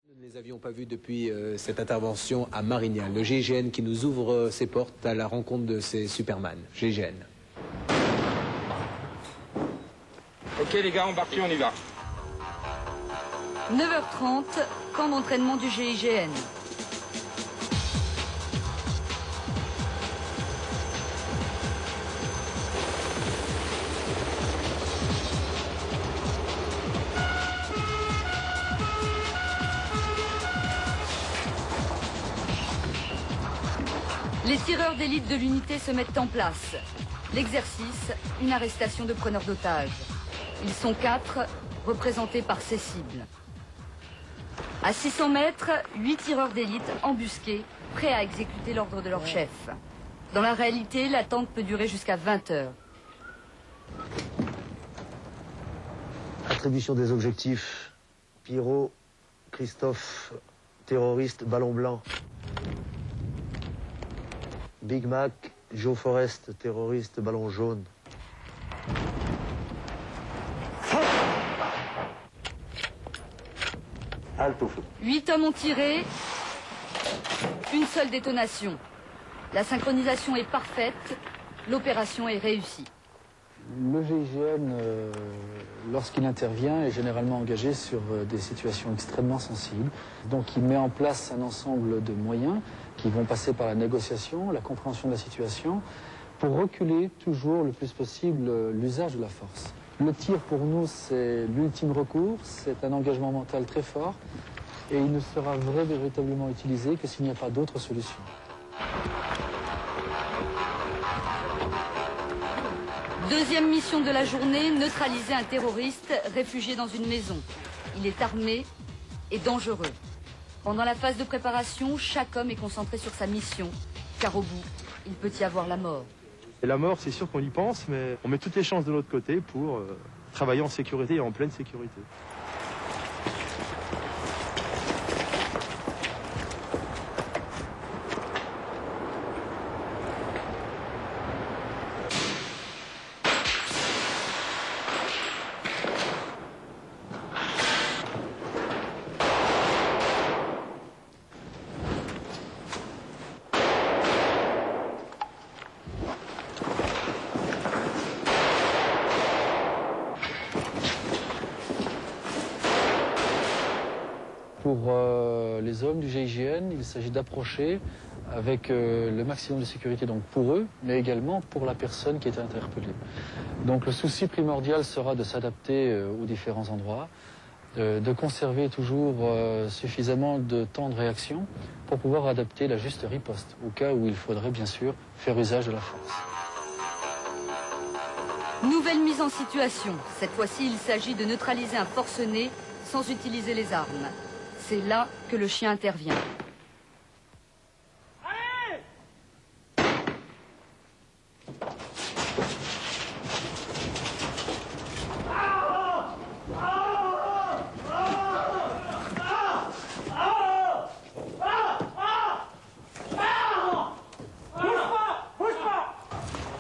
Nous ne les avions pas vus depuis cette intervention à Marignal. Le GIGN qui nous ouvre ses portes à la rencontre de ces Superman. GIGN. Ok les gars, embarquez, on y va. 9h30, camp d'entraînement du GIGN. Les tireurs d'élite de l'unité se mettent en place. L'exercice, une arrestation de preneurs d'otages. Ils sont 4, représentés par ces cibles. À 600 mètres, 8 tireurs d'élite embusqués, prêts à exécuter l'ordre de leur chef. Dans la réalité, l'attente peut durer jusqu'à 20 heures. Attribution des objectifs. Pierrot, Christophe, terroriste, ballon blanc. Big Mac, Joe Forest, terroriste, ballon jaune. Halte au feu. 8 hommes ont tiré, une seule détonation. La synchronisation est parfaite, l'opération est réussie. Le GIGN, lorsqu'il intervient, est généralement engagé sur des situations extrêmement sensibles. Donc il met en place un ensemble de moyens qui vont passer par la négociation, la compréhension de la situation, pour reculer toujours le plus possible l'usage de la force. Le tir pour nous, c'est l'ultime recours, c'est un engagement mental très fort et il ne sera véritablement utilisé que s'il n'y a pas d'autre solution. Deuxième mission de la journée, neutraliser un terroriste réfugié dans une maison. Il est armé et dangereux. Pendant la phase de préparation, chaque homme est concentré sur sa mission, car au bout, il peut y avoir la mort. Et la mort, c'est sûr qu'on y pense, mais on met toutes les chances de notre côté pour travailler en sécurité et en pleine sécurité. Pour les hommes du GIGN, il s'agit d'approcher avec le maximum de sécurité donc pour eux, mais également pour la personne qui est interpellée. Donc le souci primordial sera de s'adapter aux différents endroits, de conserver toujours suffisamment de temps de réaction pour pouvoir adapter la juste riposte, au cas où il faudrait bien sûr faire usage de la force. Nouvelle mise en situation. Cette fois-ci, il s'agit de neutraliser un forcené sans utiliser les armes. C'est là que le chien intervient.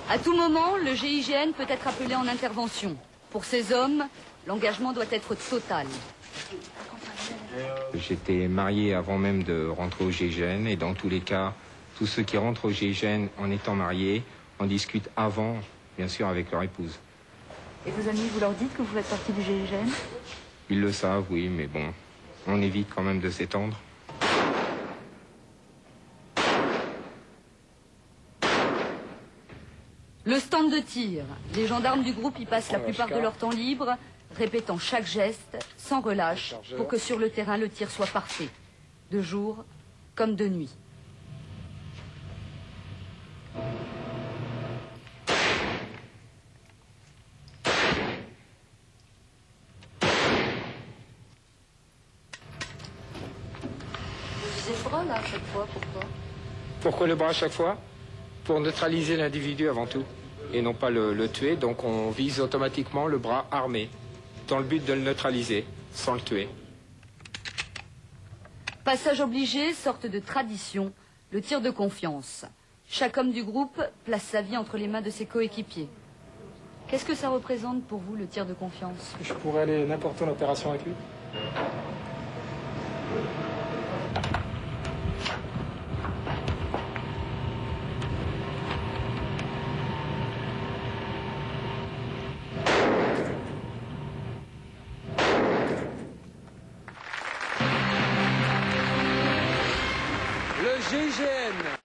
À tout moment, le GIGN peut être appelé en intervention. Pour ces hommes, l'engagement doit être total. J'étais marié avant même de rentrer au GIGN et dans tous les cas, tous ceux qui rentrent au GIGN en étant mariés, en discutent avant, bien sûr, avec leur épouse. Et vos amis, vous leur dites que vous faites partie du GIGN? Ils le savent, oui, mais bon, on évite quand même de s'étendre. Le stand de tir. Les gendarmes du groupe y passent la plupart de leur temps libre, répétant chaque geste, sans relâche, pour que sur le terrain, le tir soit parfait. De jour comme de nuit. Vous visez le bras, là, à chaque fois, pourquoi? Pourquoi le bras à chaque fois? Pour neutraliser l'individu avant tout, et non pas le tuer, donc on vise automatiquement le bras armé, dans le but de le neutraliser, sans le tuer. Passage obligé, sorte de tradition, le tir de confiance. Chaque homme du groupe place sa vie entre les mains de ses coéquipiers. Qu'est-ce que ça représente pour vous, le tir de confiance? Je pourrais aller n'importe où en opération avec lui. Le GIGN